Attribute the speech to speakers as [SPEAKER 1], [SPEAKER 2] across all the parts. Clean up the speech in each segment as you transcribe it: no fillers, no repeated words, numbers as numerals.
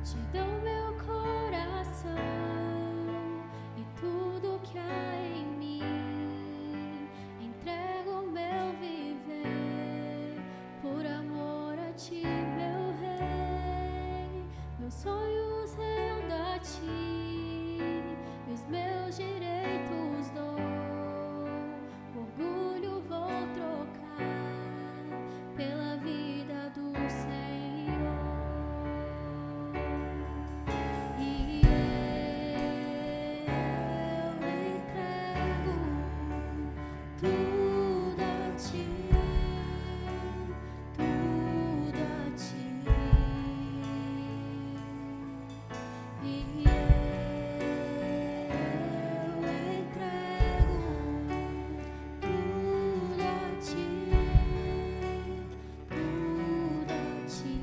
[SPEAKER 1] Te dou meu coração e tudo que há em mim. Entrego meu viver por amor a ti, meu rei. Meus sonhos rendo a ti, os meus direitos dou. Orgulho vou trocar pela vida do Senhor. E eu entrego tudo a ti, tudo a ti. E eu entrego tudo a ti, tudo a ti.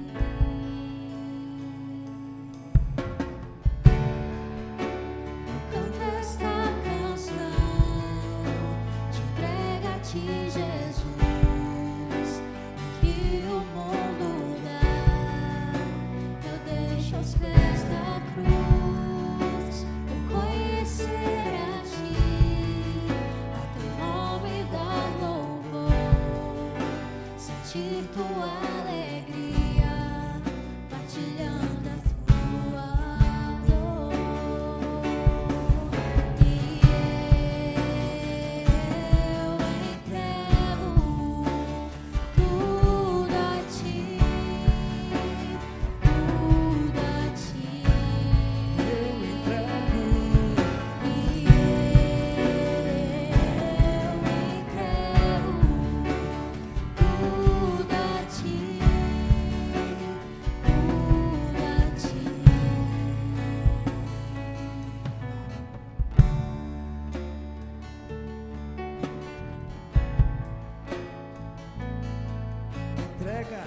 [SPEAKER 1] Eu canto esta canção, te entrego a ti, Jesus. Que o mundo dá, eu deixo aos pés da cruz. Vou conhecer a ti, a teu nome dar louvor, sentir tua alegria, partilhando a tua dor. E eu entrego tudo a ti, tudo a ti. E tudo a ti, tudo a ti.
[SPEAKER 2] Entrega é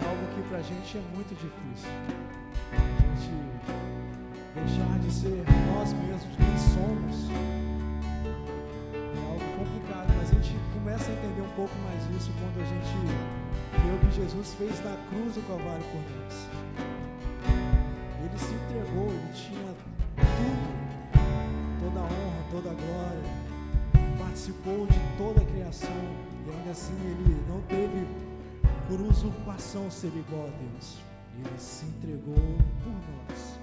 [SPEAKER 2] algo que pra gente é muito difícil. A gente deixar de ser nós mesmos, quem somos, é algo complicado, mas a gente começa a entender um pouco mais isso quando a gente vê o que Jesus fez na cruz do Calvário por nós. Ele se entregou, ele tinha tudo, toda a honra, toda a glória, participou de toda a criação e ainda assim ele não teve por usurpação ser igual a Deus. Ele se entregou por nós.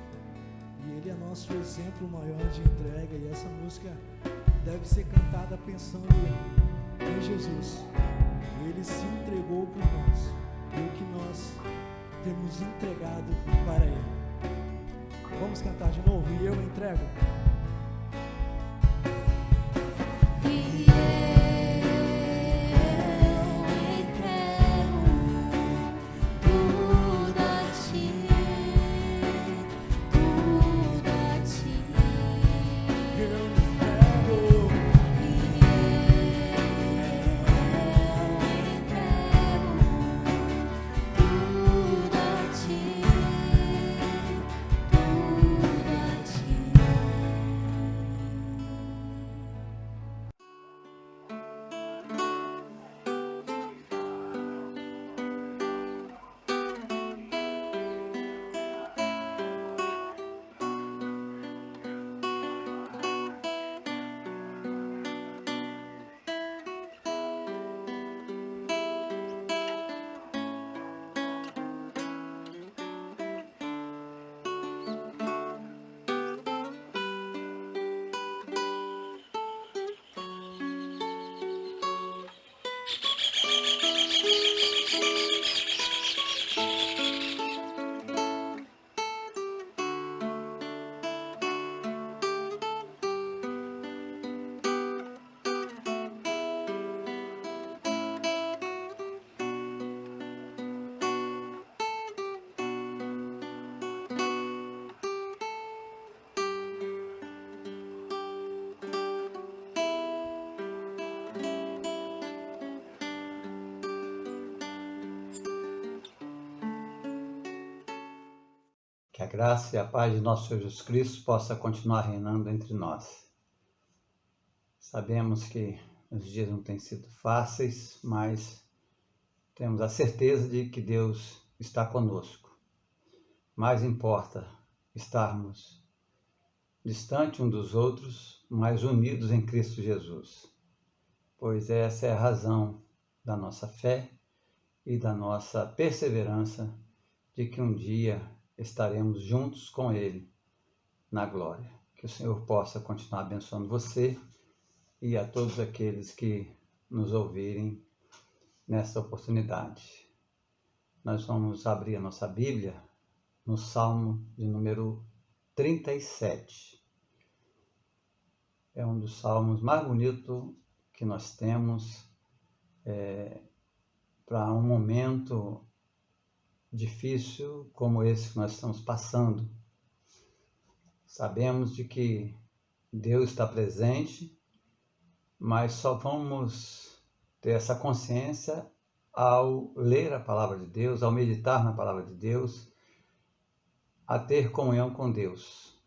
[SPEAKER 2] E ele é nosso exemplo maior de entrega. E essa música deve ser cantada pensando em Jesus. Ele se entregou por nós. E o que nós temos entregado para ele. Vamos cantar de novo? E eu entrego.
[SPEAKER 1] E eu entrego tudo a ti, tudo a ti.
[SPEAKER 2] Eu entrego.
[SPEAKER 1] E eu entrego tudo a ti, tudo a ti.
[SPEAKER 3] Que a graça e a paz de nosso Senhor Jesus Cristo possa continuar reinando entre nós. Sabemos que os dias não têm sido fáceis, mas temos a certeza de que Deus está conosco. mais importa estarmos distantes uns dos outros, mas unidos em Cristo Jesus, pois essa é a razão da nossa fé e da nossa perseverança de que um dia estaremos juntos com Ele na glória. Que o Senhor possa continuar abençoando você e a todos aqueles que nos ouvirem nesta oportunidade. Nós vamos abrir a nossa Bíblia no Salmo de número 37. É um dos salmos mais bonitos que nós temos para um momento difícil como esse que nós estamos passando. Sabemos de que Deus está presente, mas só vamos ter essa consciência ao ler a palavra de Deus, ao meditar na palavra de Deus, a ter comunhão com Deus.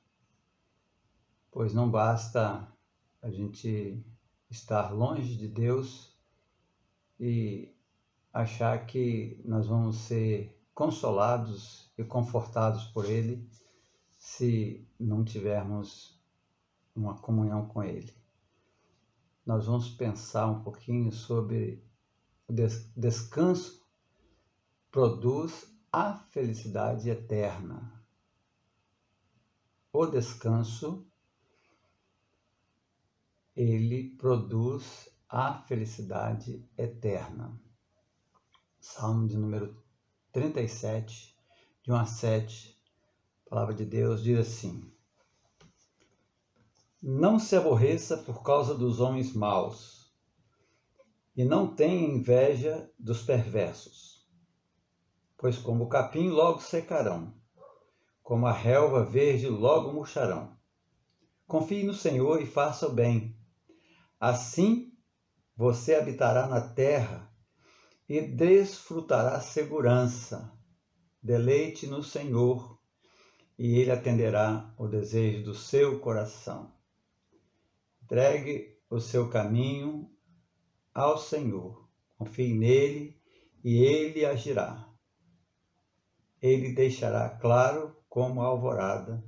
[SPEAKER 3] Pois não basta a gente estar longe de Deus e achar que nós vamos ser consolados e confortados por Ele se não tivermos uma comunhão com Ele. Nós vamos pensar um pouquinho sobre o descanso produz a felicidade eterna. O descanso, ele produz a felicidade eterna. Salmo de número 37, de 1 a 7, a palavra de Deus diz assim: Não se aborreça por causa dos homens maus, e não tenha inveja dos perversos, pois como o capim logo secarão, como a relva verde logo murcharão. Confie no Senhor e faça o bem. Assim você habitará na terra e desfrutará segurança. Deleite no Senhor e Ele atenderá o desejo do seu coração. Entregue o seu caminho ao Senhor. Confie nele e Ele agirá. Ele deixará claro como a alvorada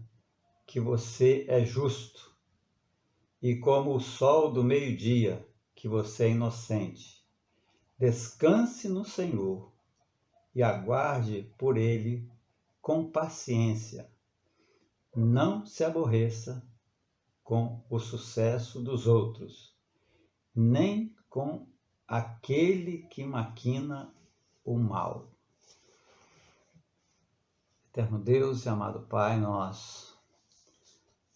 [SPEAKER 3] que você é justo e como o sol do meio-dia que você é inocente. Descanse no Senhor e aguarde por Ele com paciência. Não se aborreça com o sucesso dos outros, nem com aquele que maquina o mal. Eterno Deus e amado Pai, nós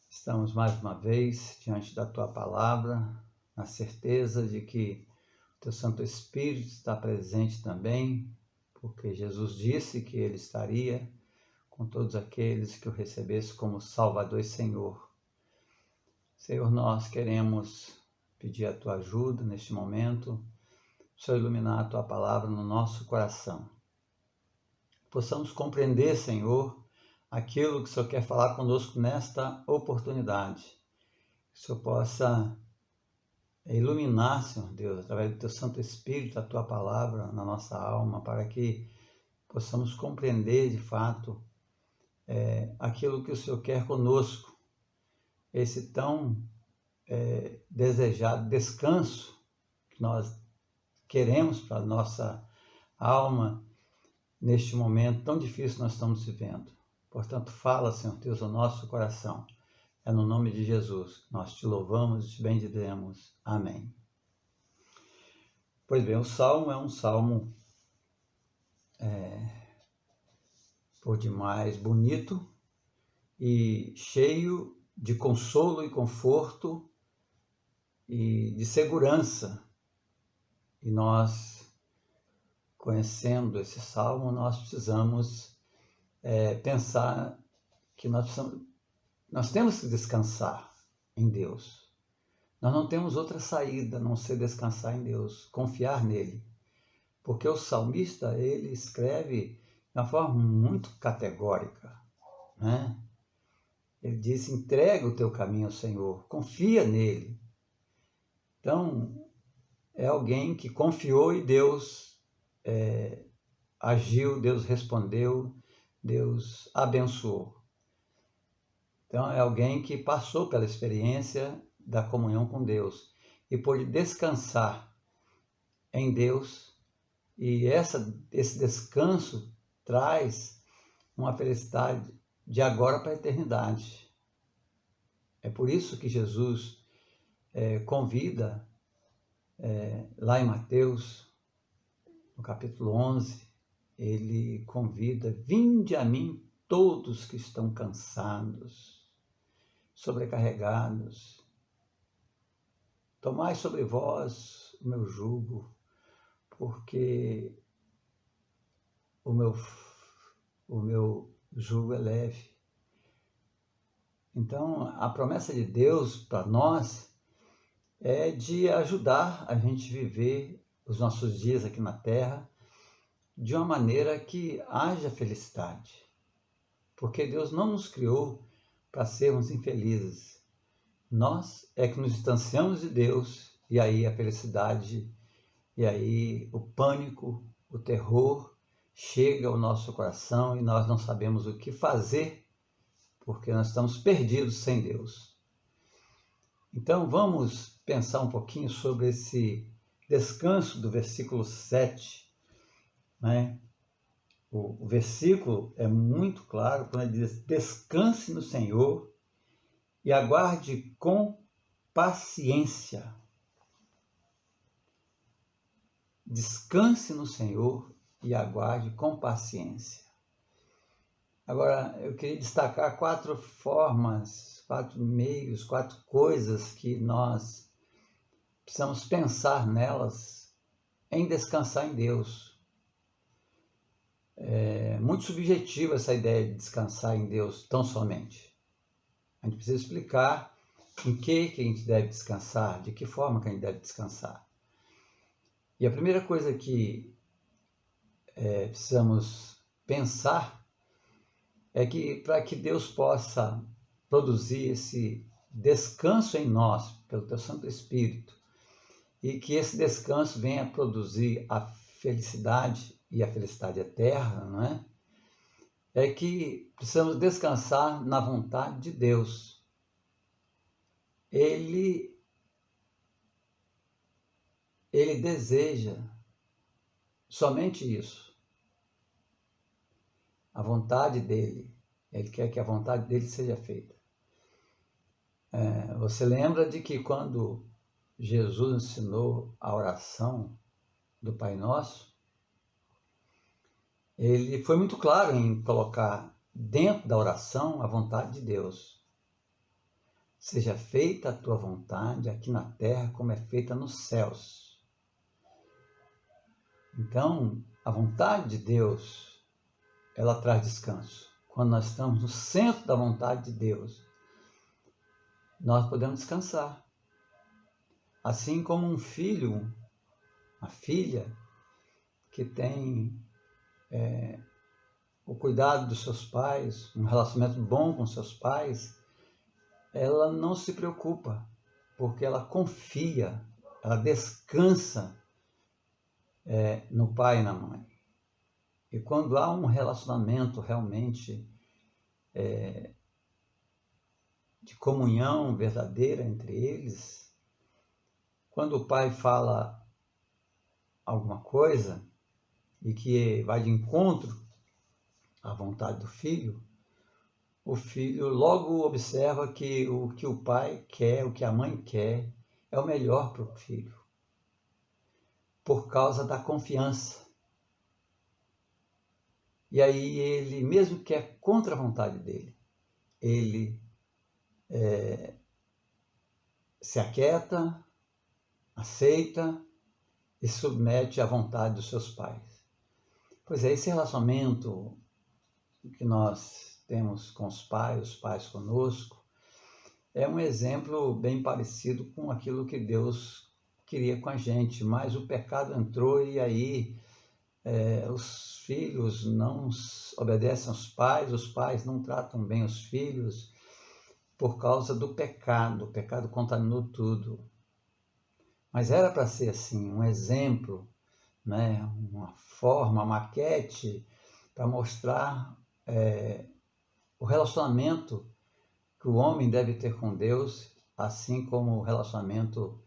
[SPEAKER 3] estamos mais uma vez diante da Tua palavra, na certeza de que o Teu Santo Espírito está presente também, porque Jesus disse que Ele estaria com todos aqueles que o recebessem como Salvador e Senhor. Senhor, nós queremos pedir a Tua ajuda neste momento, Senhor, iluminar a Tua palavra no nosso coração. Possamos compreender, Senhor, aquilo que o Senhor quer falar conosco nesta oportunidade. Que o Senhor possa iluminar, Senhor Deus, através do Teu Santo Espírito, a Tua palavra na nossa alma, para que possamos compreender de fato aquilo que o Senhor quer conosco, esse tão desejado descanso que nós queremos para a nossa alma neste momento tão difícil que nós estamos vivendo. Portanto, fala, Senhor Deus, ao nosso coração. É no nome de Jesus que nós te louvamos e te bendizemos. Amém. Pois bem, o Salmo é um salmo por demais bonito e cheio de consolo e conforto e de segurança. E nós, conhecendo esse salmo, nós precisamos pensar que nós temos que descansar em Deus. Nós não temos outra saída a não ser descansar em Deus, confiar nele. Porque o salmista, ele escreve de uma forma muito categórica, né? Ele diz: entrega o teu caminho ao Senhor, confia nele. Então, é alguém que confiou e Deus agiu, Deus respondeu, Deus abençoou. Então, é alguém que passou pela experiência da comunhão com Deus e pôde descansar em Deus, e esse descanso traz uma felicidade de agora para a eternidade. É por isso que Jesus convida, lá em Mateus, no capítulo 11, ele convida: vinde a mim todos que estão cansados, sobrecarregados, tomai sobre vós o meu jugo, porque o meu jugo é leve. Então, a promessa de Deus para nós é de ajudar a gente a viver os nossos dias aqui na Terra de uma maneira que haja felicidade. Porque Deus não nos criou para sermos infelizes. Nós é que nos distanciamos de Deus, e aí a felicidade, e aí o pânico, o terror chega ao nosso coração e nós não sabemos o que fazer, porque nós estamos perdidos sem Deus. Então vamos pensar um pouquinho sobre esse descanso do versículo 7, né? O versículo é muito claro quando ele diz: descanse no Senhor e aguarde com paciência. Descanse no Senhor e aguarde com paciência. Agora, eu queria destacar 4 formas, 4 meios, 4 coisas que nós precisamos pensar nelas em descansar em Deus. É muito subjetiva essa ideia de descansar em Deus tão somente. A gente precisa explicar em que a gente deve descansar, de que forma que a gente deve descansar. E a primeira coisa que precisamos pensar é que para que Deus possa produzir esse descanso em nós, pelo teu Santo Espírito, e que esse descanso venha produzir a felicidade e a felicidade eterna, não é? É que precisamos descansar na vontade de Deus. Ele deseja somente isso. A vontade dele. Ele quer que a vontade dele seja feita. Você lembra de que quando Jesus ensinou a oração do Pai Nosso, ele foi muito claro em colocar dentro da oração a vontade de Deus. Seja feita a tua vontade aqui na terra como é feita nos céus. Então, a vontade de Deus, ela traz descanso. Quando nós estamos no centro da vontade de Deus, nós podemos descansar. Assim como um filho, uma filha, que tem o cuidado dos seus pais, um relacionamento bom com seus pais, ela não se preocupa, porque ela confia, ela descansa no pai e na mãe. E quando há um relacionamento realmente de comunhão verdadeira entre eles, quando o pai fala alguma coisa e que vai de encontro à vontade do filho, o filho logo observa que o que o pai quer, o que a mãe quer, é o melhor para o filho, por causa da confiança. E aí ele, mesmo que é contra a vontade dele, ele se aquieta, aceita e submete à vontade dos seus pais. Pois é, esse relacionamento que nós temos com os pais conosco, é um exemplo bem parecido com aquilo que Deus queria com a gente, mas o pecado entrou e aí os filhos não obedecem aos pais, os pais não tratam bem os filhos por causa do pecado. O pecado contaminou tudo. Mas era para ser assim, um exemplo, né? Uma forma, uma maquete para mostrar o relacionamento que o homem deve ter com Deus, assim como o relacionamento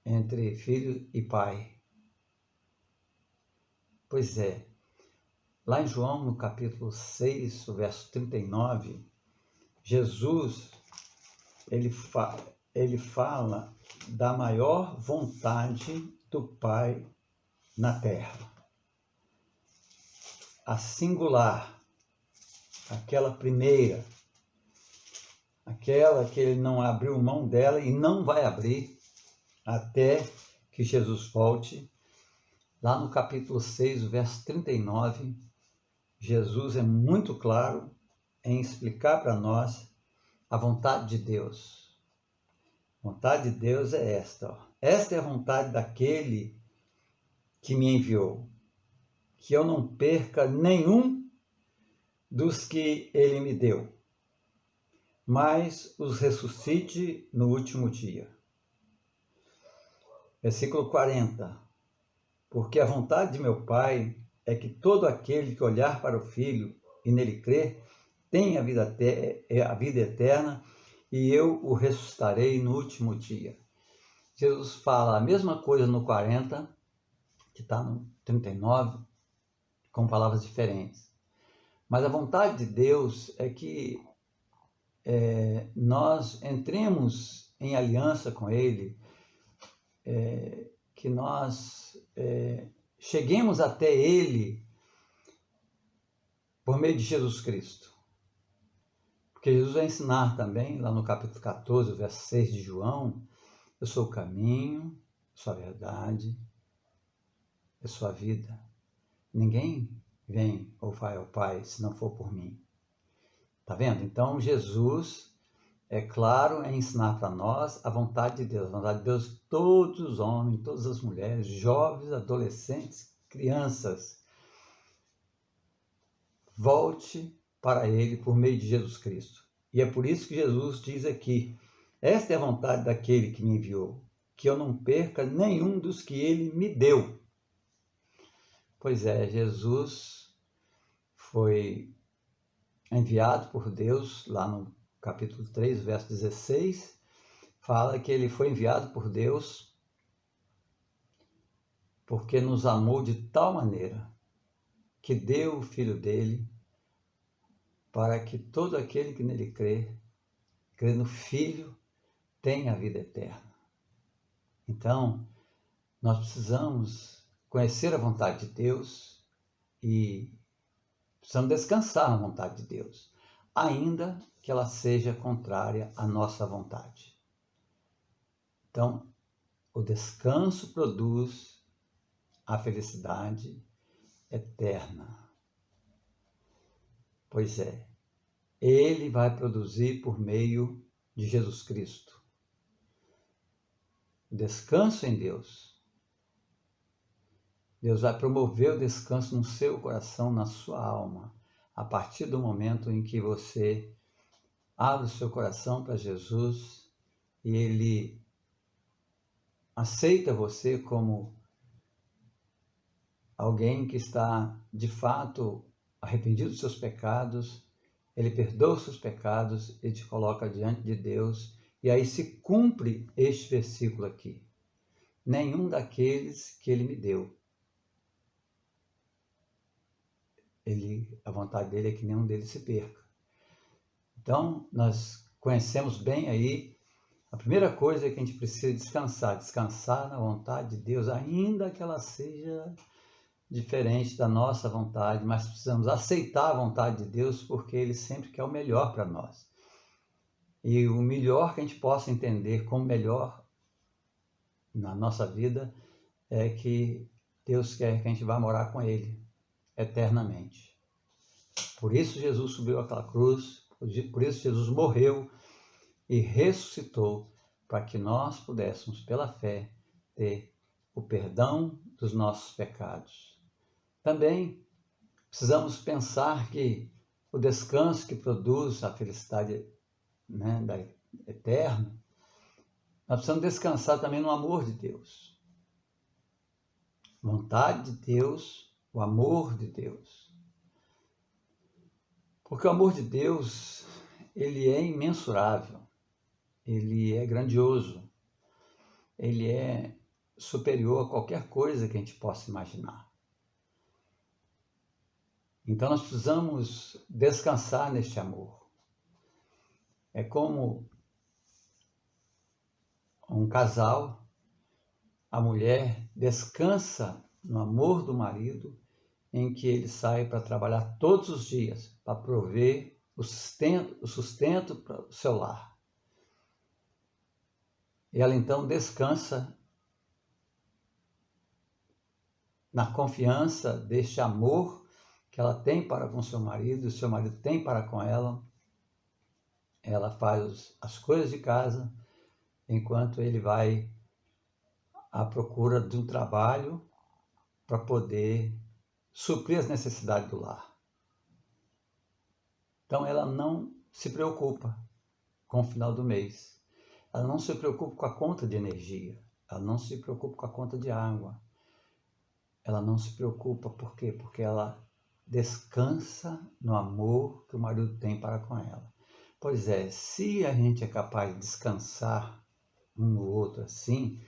[SPEAKER 3] entre filho e pai. Pois é, lá em João, no capítulo 6, o verso 39, Jesus, ele fala da maior vontade do Pai na terra. A singular, aquela primeira, aquela que ele não abriu mão dela e não vai abrir até que Jesus volte. Lá no capítulo 6, o verso 39, Jesus é muito claro em explicar para nós a vontade de Deus. A vontade de Deus é esta. Ó. Esta é a vontade daquele que me enviou, que eu não perca nenhum dos que ele me deu, mas os ressuscite no último dia. Versículo 40. Porque a vontade de meu Pai é que todo aquele que olhar para o Filho e nele crer tenha a vida eterna, e eu o ressuscitarei no último dia. Jesus fala a mesma coisa no 40, que está no 39, com palavras diferentes. Mas a vontade de Deus é que nós entremos em aliança com Ele, que nós cheguemos até Ele por meio de Jesus Cristo. Porque Jesus vai ensinar também, lá no capítulo 14, verso 6 de João, eu sou o caminho, sou a verdade, eu sou a vida. Ninguém vem ou vai ao Pai se não for por mim. Tá vendo? Então, Jesus é claro em ensinar para nós a vontade de Deus. A vontade de Deus, todos os homens, todas as mulheres, jovens, adolescentes, crianças, volte para Ele por meio de Jesus Cristo. E é por isso que Jesus diz aqui, esta é a vontade daquele que me enviou, que eu não perca nenhum dos que Ele me deu. Pois é, Jesus foi enviado por Deus, lá no capítulo 3, verso 16, fala que ele foi enviado por Deus porque nos amou de tal maneira que deu o Filho dele para que todo aquele que nele crê no Filho, tenha a vida eterna. Então, nós precisamos conhecer a vontade de Deus e precisamos descansar na vontade de Deus, ainda que ela seja contrária à nossa vontade. Então, o descanso produz a felicidade eterna. Pois é, Ele vai produzir por meio de Jesus Cristo. Descanso em Deus. Deus vai promover o descanso no seu coração, na sua alma, a partir do momento em que você abre o seu coração para Jesus e Ele aceita você como alguém que está, de fato, arrependido dos seus pecados, Ele perdoa os seus pecados e te coloca diante de Deus, e aí se cumpre este versículo aqui. Nenhum daqueles que Ele me deu. A vontade dele é que nenhum deles se perca. Então, nós conhecemos bem aí, a primeira coisa é que a gente precisa descansar na vontade de Deus, ainda que ela seja diferente da nossa vontade, mas precisamos aceitar a vontade de Deus, porque Ele sempre quer o melhor para nós. E o melhor que a gente possa entender como melhor na nossa vida é que Deus quer que a gente vá morar com Ele eternamente. Por isso Jesus subiu àquela cruz, por isso Jesus morreu e ressuscitou, para que nós pudéssemos, pela fé, ter o perdão dos nossos pecados. Também precisamos pensar que o descanso que produz a felicidade, da eterna, nós precisamos descansar também no amor de Deus. Vontade de Deus, o amor de Deus. Porque o amor de Deus, ele é imensurável, ele é grandioso, ele é superior a qualquer coisa que a gente possa imaginar. Então nós precisamos descansar neste amor. É como um casal, a mulher descansa no amor do marido, em que ele sai para trabalhar todos os dias, para prover o sustento para o seu lar. E ela então descansa na confiança deste amor que ela tem para com seu marido, e o seu marido tem para com ela. Ela faz as coisas de casa, enquanto ele vai à procura de um trabalho para poder suprir as necessidades do lar. Então ela não se preocupa com o final do mês. Ela não se preocupa com a conta de energia. Ela não se preocupa com a conta de água. Ela não se preocupa, por quê? Porque ela descansa no amor que o marido tem para com ela. Pois é, se a gente é capaz de descansar um no outro assim,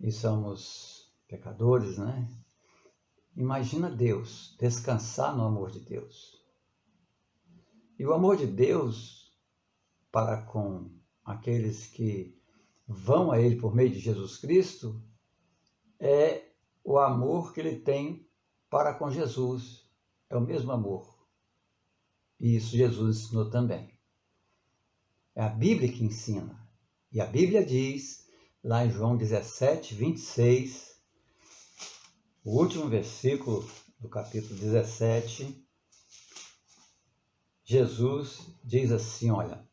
[SPEAKER 3] e somos pecadores, né? Imagina Deus, descansar no amor de Deus. E o amor de Deus para com aqueles que vão a Ele por meio de Jesus Cristo é o amor que Ele tem para com Jesus. É o mesmo amor. E isso Jesus ensinou também. É a Bíblia que ensina. E a Bíblia diz, lá em João 17, 26, o último versículo do capítulo 17, Jesus diz assim, olha,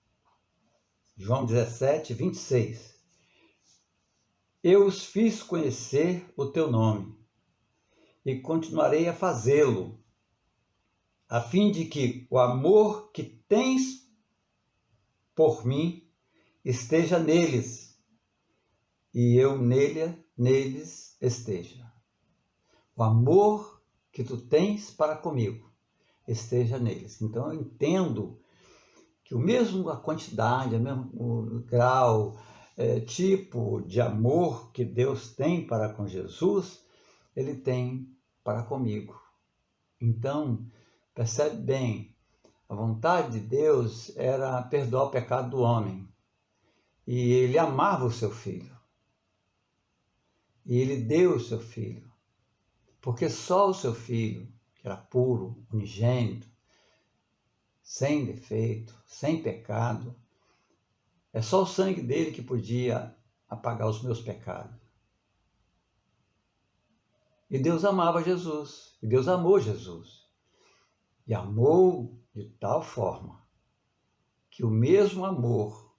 [SPEAKER 3] João 17, 26, eu os fiz conhecer o teu nome e continuarei a fazê-lo, a fim de que o amor que tens por mim esteja neles e eu neles esteja. O amor que tu tens para comigo esteja neles. Então eu entendo que a quantidade, o mesmo grau, tipo de amor que Deus tem para com Jesus, Ele tem para comigo. Então, percebe bem, a vontade de Deus era perdoar o pecado do homem. E Ele amava o seu filho. E Ele deu o seu filho. Porque só o seu filho, que era puro, unigênito, sem defeito, sem pecado, é só o sangue dele que podia apagar os meus pecados. E Deus amava Jesus. E Deus amou Jesus. E amou de tal forma que o mesmo amor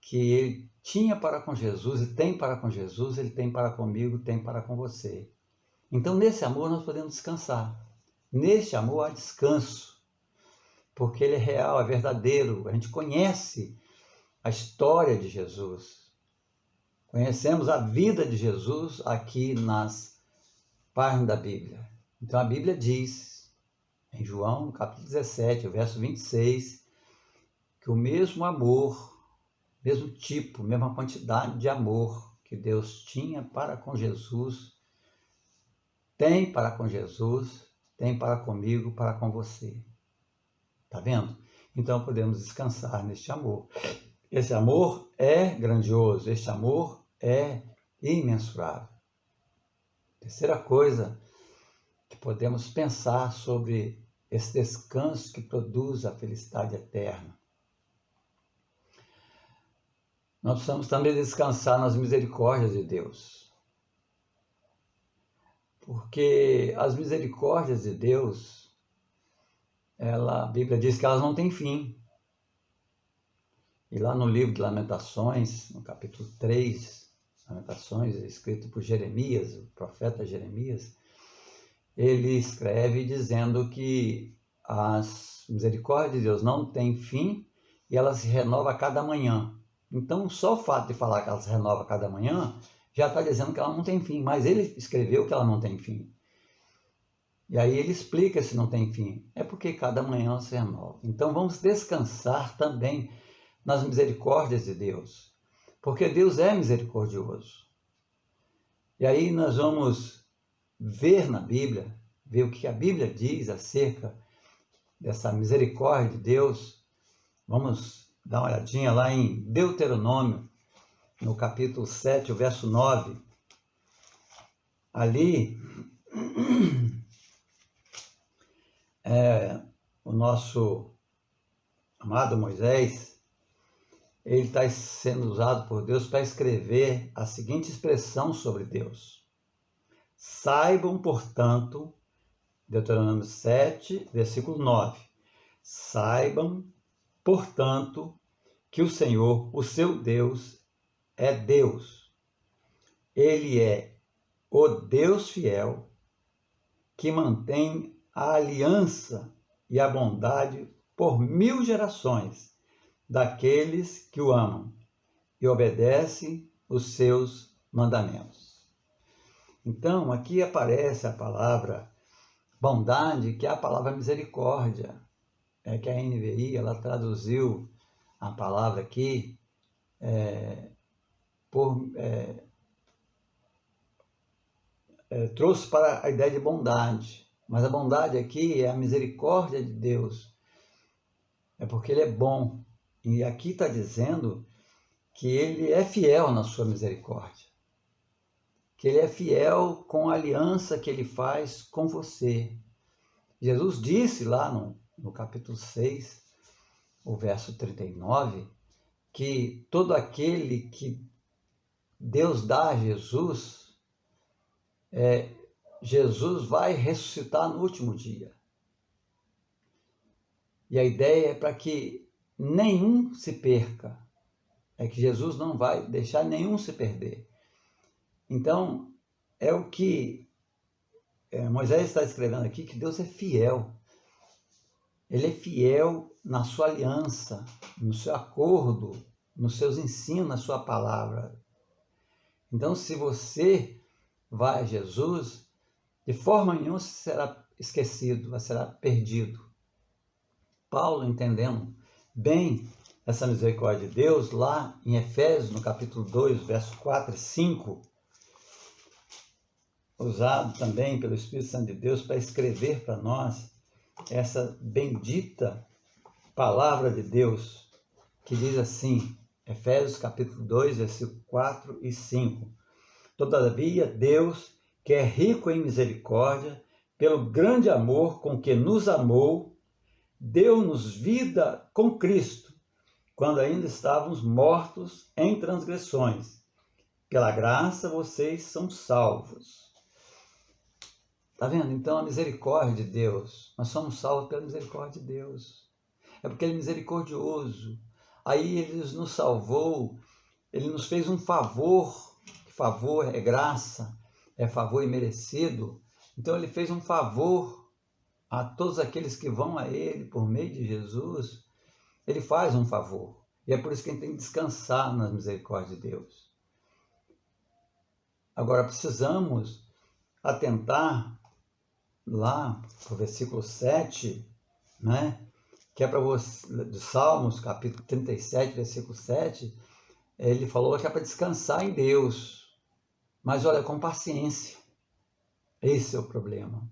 [SPEAKER 3] que Ele tinha para com Jesus e tem para com Jesus, Ele tem para comigo, tem para com você. Então, nesse amor nós podemos descansar. Neste amor há descanso, porque ele é real, é verdadeiro. A gente conhece a história de Jesus. Conhecemos a vida de Jesus aqui nas páginas da Bíblia. Então, a Bíblia diz, em João, no capítulo 17, o verso 26, que o mesmo amor, mesmo tipo, mesma quantidade de amor que Deus tinha para com Jesus, tem para com Jesus, tem para comigo, para com você. Está vendo? Então podemos descansar neste amor. Esse amor é grandioso, este amor é imensurável. Terceira coisa que podemos pensar sobre esse descanso que produz a felicidade eterna. Nós precisamos também descansar nas misericórdias de Deus. Porque as misericórdias de Deus, a Bíblia diz que elas não têm fim. E lá no livro de Lamentações, no capítulo 3, Lamentações, escrito por Jeremias, o profeta Jeremias, ele escreve dizendo que as misericórdias de Deus não têm fim e elas se renovam a cada manhã. Então, só o fato de falar que elas se renovam a cada manhã já está dizendo que ela não tem fim, mas ele escreveu que ela não tem fim. E aí ele explica se não tem fim. É porque cada manhã se renova. Então vamos descansar também nas misericórdias de Deus, porque Deus é misericordioso. E aí nós vamos ver na Bíblia, ver o que a Bíblia diz acerca dessa misericórdia de Deus. Vamos dar uma olhadinha lá em Deuteronômio, no capítulo 7, o verso 9. Ali, o nosso amado Moisés, ele está sendo usado por Deus para escrever a seguinte expressão sobre Deus. Saibam, portanto, Deuteronômio 7, versículo 9. Saibam, portanto, que o Senhor, o seu Deus, é Deus. Ele é o Deus fiel, que mantém a aliança e a bondade por 1000 gerações daqueles que o amam e obedecem os seus mandamentos. Então, aqui aparece a palavra bondade, que é a palavra misericórdia. É que a NVI, ela traduziu a palavra aqui trouxe para a ideia de bondade. Mas a bondade aqui é a misericórdia de Deus. É porque ele é bom. E aqui está dizendo que ele é fiel na sua misericórdia. Que ele é fiel com a aliança que ele faz com você. Jesus disse lá no capítulo 6, o verso 39, que todo aquele que Deus dá a Jesus, Jesus vai ressuscitar no último dia. E a ideia é para que nenhum se perca. É que Jesus não vai deixar nenhum se perder. Então, é o que Moisés está escrevendo aqui, que Deus é fiel. Ele é fiel na sua aliança, no seu acordo, nos seus ensinos, na sua palavra. Então, se você vai a Jesus, de forma nenhuma será esquecido, será perdido. Paulo, entendendo bem essa misericórdia de Deus, lá em Efésios, no capítulo 2, versos 4 e 5, usado também pelo Espírito Santo de Deus para escrever para nós essa bendita palavra de Deus, que diz assim, Efésios capítulo 2, versículo 4 e 5. Todavia, Deus, que é rico em misericórdia, pelo grande amor com que nos amou, deu-nos vida com Cristo, quando ainda estávamos mortos em transgressões. Pela graça vocês são salvos. Está vendo? Então a misericórdia de Deus, nós somos salvos pela misericórdia de Deus. É porque Ele é misericordioso. Aí Ele nos salvou, Ele nos fez um favor, que favor é graça, é favor imerecido. Então Ele fez um favor a todos aqueles que vão a Ele por meio de Jesus. Ele faz um favor. E é por isso que a gente tem que descansar na misericórdia de Deus. Agora precisamos atentar lá para o versículo 7, né? Que é para você, de Salmos, capítulo 37, versículo 7, ele falou que é para descansar em Deus. Mas olha, com paciência. Esse é o problema.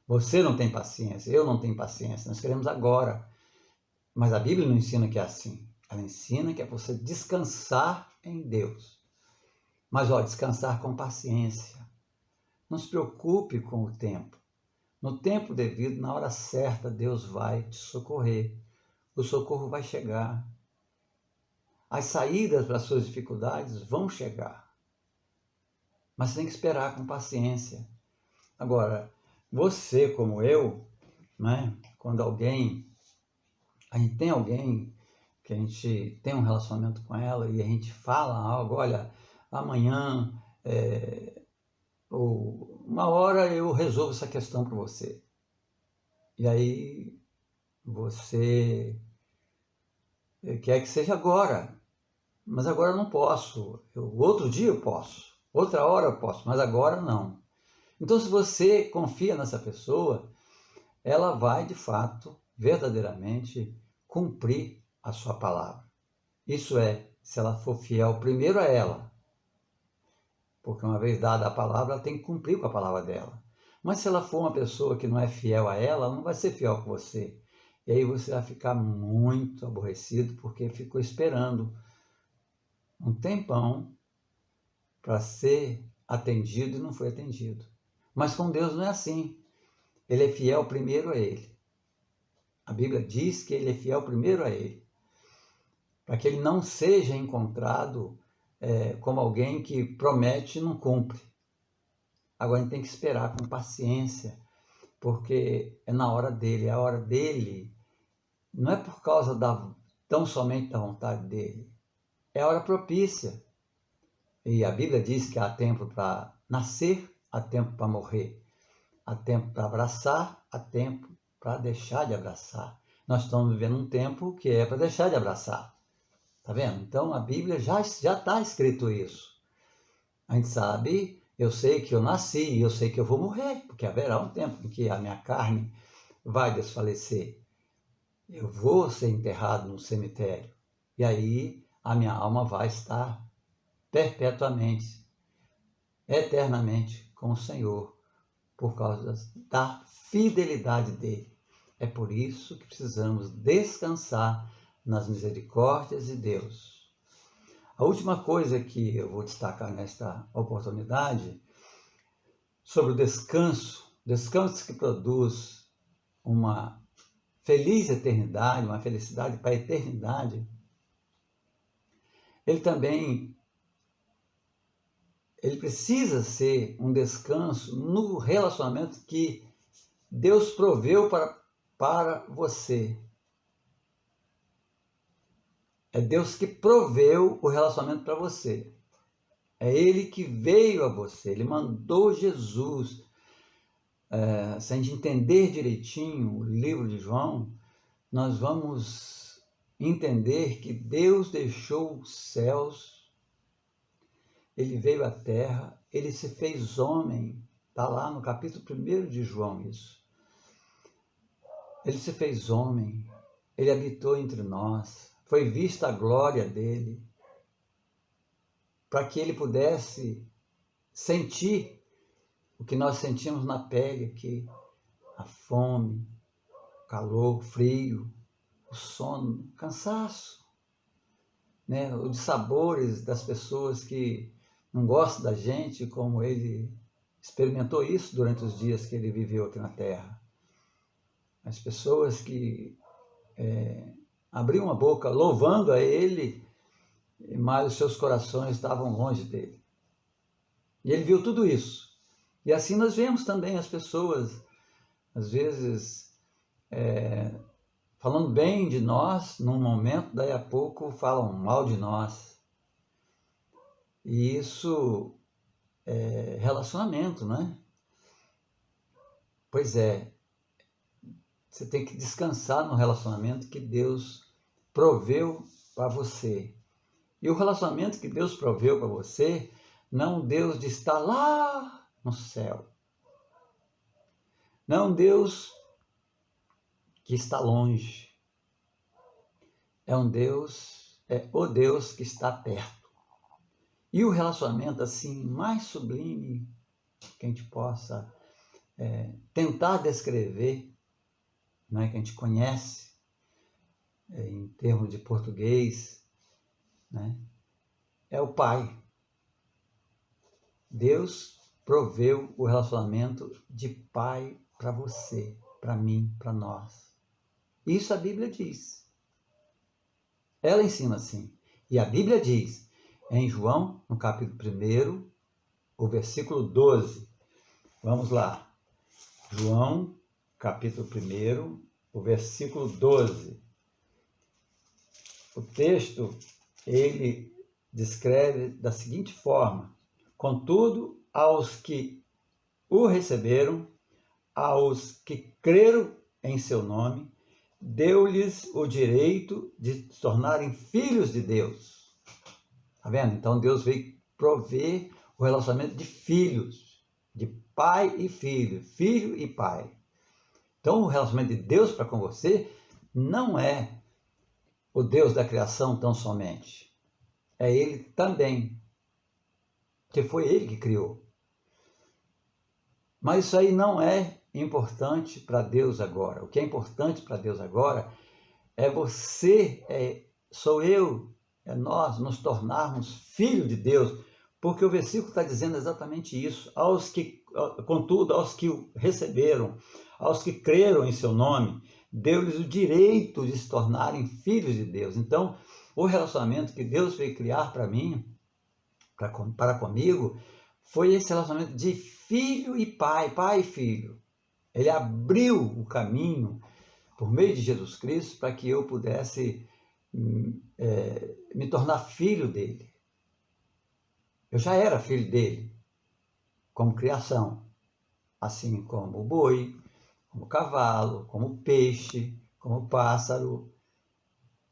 [SPEAKER 3] Você não tem paciência, eu não tenho paciência, nós queremos agora. Mas a Bíblia não ensina que é assim. Ela ensina que é você descansar em Deus. Mas olha, descansar com paciência. Não se preocupe com o tempo. No tempo devido, na hora certa, Deus vai te socorrer. O socorro vai chegar. As saídas para as suas dificuldades vão chegar. Mas você tem que esperar com paciência. Agora, você como eu, né, quando a gente tem alguém que a gente tem um relacionamento com ela e a gente fala algo, olha, amanhã, ou uma hora eu resolvo essa questão para você. E aí você quer que seja agora, mas agora eu não posso. Outro dia eu posso, outra hora eu posso, mas agora não. Então, se você confia nessa pessoa, ela vai, de fato, verdadeiramente cumprir a sua palavra. Isso é, se ela for fiel primeiro a ela, porque uma vez dada a palavra, ela tem que cumprir com a palavra dela. Mas se ela for uma pessoa que não é fiel a ela não vai ser fiel com você. E aí você vai ficar muito aborrecido, porque ficou esperando um tempão para ser atendido e não foi atendido. Mas com Deus não é assim. Ele é fiel primeiro a Ele. A Bíblia diz que Ele é fiel primeiro a Ele, para que Ele não seja encontrado como alguém que promete e não cumpre. Agora a gente tem que esperar com paciência, porque é na hora dele, é a hora dele. Não é por causa tão somente da vontade dele, é a hora propícia. E a Bíblia diz que há tempo para nascer, há tempo para morrer, há tempo para abraçar, há tempo para deixar de abraçar. Nós estamos vivendo um tempo que é para deixar de abraçar. Tá vendo? Então a Bíblia já está escrito isso. A gente sabe, eu sei que eu nasci, eu sei que eu vou morrer, porque haverá um tempo em que a minha carne vai desfalecer. Eu vou ser enterrado no cemitério. E aí a minha alma vai estar perpetuamente, eternamente com o Senhor, por causa da fidelidade dele. É por isso que precisamos descansar nas misericórdias de Deus. A última coisa que eu vou destacar nesta oportunidade, sobre o descanso que produz uma feliz eternidade, uma felicidade para a eternidade, ele precisa ser um descanso no relacionamento que Deus proveu para você. É Deus que proveu o relacionamento para você. É Ele que veio a você, Ele mandou Jesus. Se a gente entender direitinho o livro de João, nós vamos entender que Deus deixou os céus, Ele veio à terra, Ele se fez homem. Está lá no capítulo 1 de João isso. Ele se fez homem, Ele habitou entre nós, foi vista a glória dele, para que Ele pudesse sentir o que nós sentimos na pele aqui, a fome, o calor, o frio, o sono, o cansaço, né? Os dissabores das pessoas que não gostam da gente, como Ele experimentou isso durante os dias que Ele viveu aqui na Terra. As pessoas que abriam a boca louvando a Ele, mas os seus corações estavam longe dele. E Ele viu tudo isso. E assim nós vemos também as pessoas, às vezes, falando bem de nós num momento, daí a pouco falam mal de nós. E isso é relacionamento, não é? Pois é, você tem que descansar no relacionamento que Deus proveu para você. E o relacionamento que Deus proveu para você não é um Deus de estar lá no céu. Não é um Deus que está longe. É o Deus que está perto. E o relacionamento assim mais sublime que a gente possa tentar descrever, né, que a gente conhece em termos de português, né, é o Pai. Deus proveu o relacionamento de pai para você, para mim, para nós. Isso a Bíblia diz. Ela ensina assim. E a Bíblia diz, em João, no capítulo 1, o versículo 12. Vamos lá. João, capítulo 1, o versículo 12. O texto, ele descreve da seguinte forma: contudo, aos que o receberam, aos que creram em seu nome, deu-lhes o direito de se tornarem filhos de Deus. Está vendo? Então Deus veio prover o relacionamento de filhos, de pai e filho, filho e pai. Então, o relacionamento de Deus para com você não é o Deus da criação tão somente. É Ele também, porque foi Ele que criou. Mas isso aí não é importante para Deus agora. O que é importante para Deus agora é você, sou eu, é nós nos tornarmos filhos de Deus, porque o versículo está dizendo exatamente isso. Contudo, aos que o receberam, aos que creram em seu nome, deu-lhes o direito de se tornarem filhos de Deus. Então, o relacionamento que Deus veio criar para mim, para comigo, foi esse relacionamento de filho e pai, pai e filho. Ele abriu o caminho por meio de Jesus Cristo para que eu pudesse me tornar filho dele. Eu já era filho dele, como criação, assim como o boi, como o cavalo, como o peixe, como o pássaro.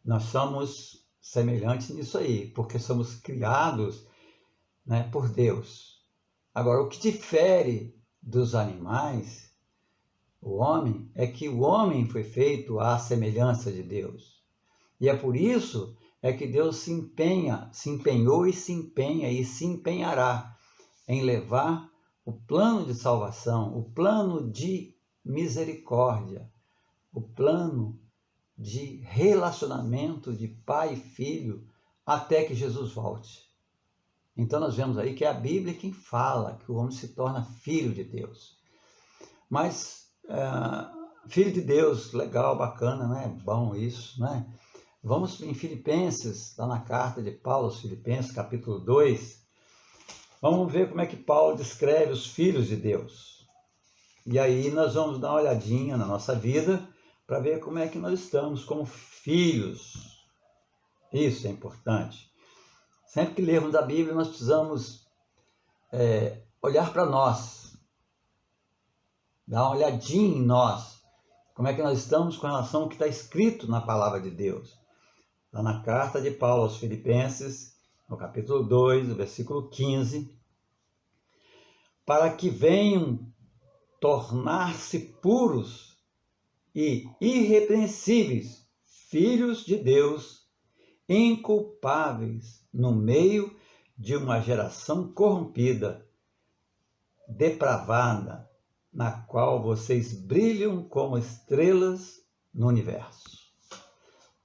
[SPEAKER 3] Nós somos semelhantes nisso aí, porque somos criados, né, por Deus. Agora, o que difere dos animais, o homem, é que o homem foi feito à semelhança de Deus. E é por isso que Deus se empenhou e se empenha e se empenhará em levar o plano de salvação, o plano de misericórdia, o plano de relacionamento de pai e filho até que Jesus volte. Então nós vemos aí que é a Bíblia quem fala que o homem se torna filho de Deus. Mas filho de Deus, legal, bacana, né? Bom isso, né? Vamos em Filipenses, lá na carta de Paulo aos Filipenses, capítulo 2. Vamos ver como é que Paulo descreve os filhos de Deus. E aí nós vamos dar uma olhadinha na nossa vida para ver como é que nós estamos como filhos. Isso é importante. Sempre que lermos a Bíblia, nós precisamos olhar para nós, dar uma olhadinha em nós, como é que nós estamos com relação ao que está escrito na palavra de Deus. Lá na carta de Paulo aos Filipenses, no capítulo 2, no versículo 15, para que venham tornar-se puros e irrepreensíveis, filhos de Deus, inculpáveis no meio de uma geração corrompida, depravada, na qual vocês brilham como estrelas no universo.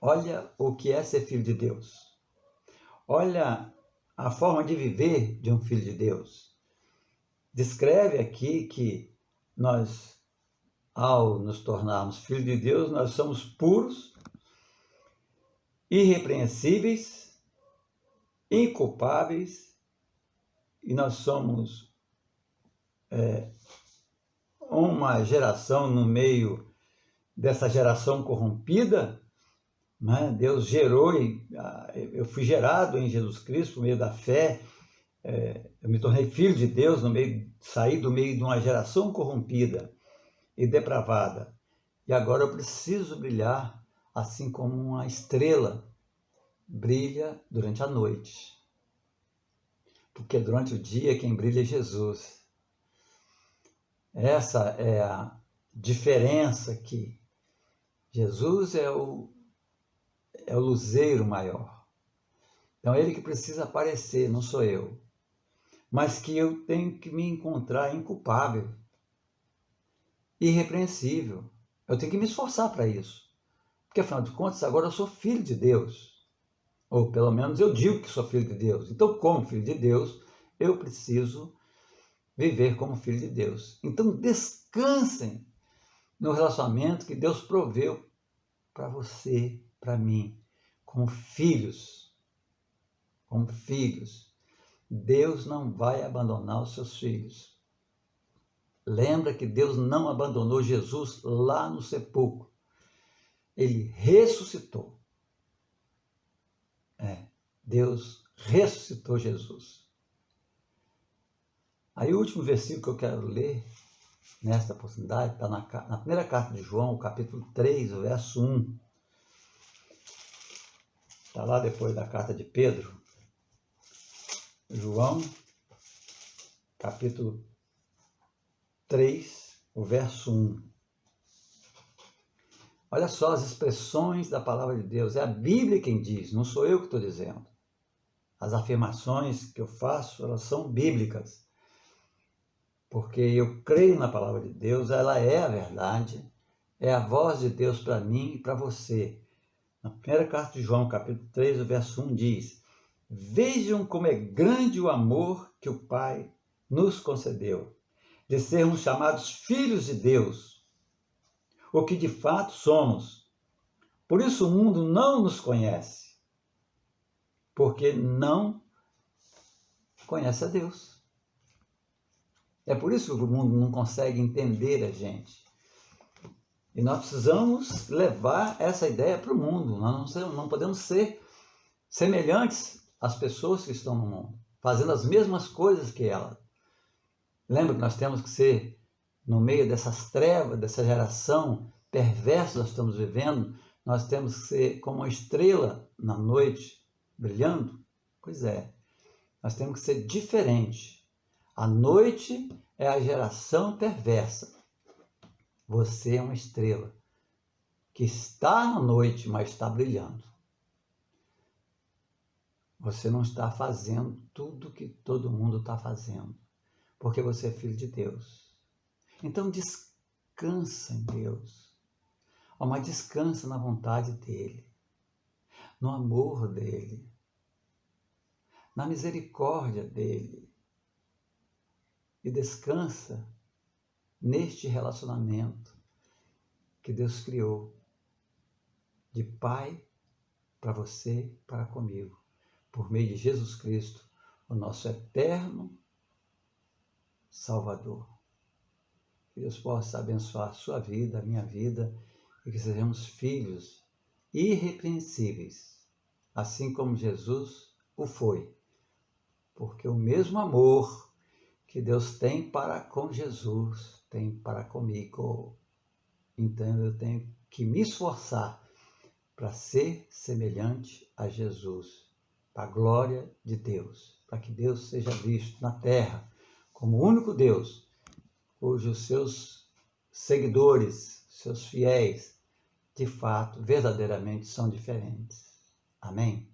[SPEAKER 3] Olha o que é ser filho de Deus. Olha a forma de viver de um filho de Deus. Descreve aqui que nós, ao nos tornarmos filhos de Deus, nós somos puros, irrepreensíveis, inculpáveis, e nós somos uma geração no meio dessa geração corrompida, né? Deus gerou, eu fui gerado em Jesus Cristo por meio da fé, eu me tornei filho de Deus, saí do meio de uma geração corrompida e depravada. E agora eu preciso brilhar assim como uma estrela brilha durante a noite. Porque durante o dia quem brilha é Jesus. Essa é a diferença aqui. Jesus é o luzeiro maior. Então, ele que precisa aparecer, não sou eu. Mas que eu tenho que me encontrar inculpável, irrepreensível. Eu tenho que me esforçar para isso. Porque, afinal de contas, agora eu sou filho de Deus. Ou, pelo menos, eu digo que sou filho de Deus. Então, como filho de Deus, eu preciso viver como filho de Deus. Então, descansem no relacionamento que Deus proveu para você, para mim, como filhos. Como filhos. Deus não vai abandonar os seus filhos. Lembra que Deus não abandonou Jesus lá no sepulcro. Ele ressuscitou. Deus ressuscitou Jesus. Aí o último versículo que eu quero ler nesta oportunidade está na primeira carta de João, capítulo 3, o verso 1. Está lá depois da carta de Pedro. João, capítulo 3, o verso 1. Olha só as expressões da palavra de Deus. É a Bíblia quem diz, não sou eu que estou dizendo. As afirmações que eu faço, elas são bíblicas. Porque eu creio na palavra de Deus, ela é a verdade, é a voz de Deus para mim e para você. Na primeira carta de João, capítulo 3, o verso 1 diz: vejam como é grande o amor que o Pai nos concedeu, de sermos chamados filhos de Deus, o que de fato somos. Por isso o mundo não nos conhece, porque não conhece a Deus. É por isso que o mundo não consegue entender a gente. E nós precisamos levar essa ideia para o mundo. Nós não podemos ser semelhantes às pessoas que estão no mundo, fazendo as mesmas coisas que elas. Lembra que nós temos que ser, no meio dessas trevas, dessa geração perversa que nós estamos vivendo, nós temos que ser como uma estrela na noite, brilhando? Pois é, nós temos que ser diferente. A noite é a geração perversa. Você é uma estrela que está na noite, mas está brilhando. Você não está fazendo tudo que todo mundo está fazendo, porque você é filho de Deus. Então descansa em Deus, mas descansa na vontade dEle, no amor dEle, na misericórdia dEle. E descansa neste relacionamento que Deus criou, de Pai para você, para comigo, por meio de Jesus Cristo, o nosso eterno Salvador. Que Deus possa abençoar a sua vida, a minha vida, e que sejamos filhos irrepreensíveis, assim como Jesus o foi. Porque o mesmo amor que Deus tem para com Jesus, tem para comigo. Então eu tenho que me esforçar para ser semelhante a Jesus, para a glória de Deus, para que Deus seja visto na terra como o único Deus, cujos seus seguidores, seus fiéis, de fato, verdadeiramente são diferentes. Amém?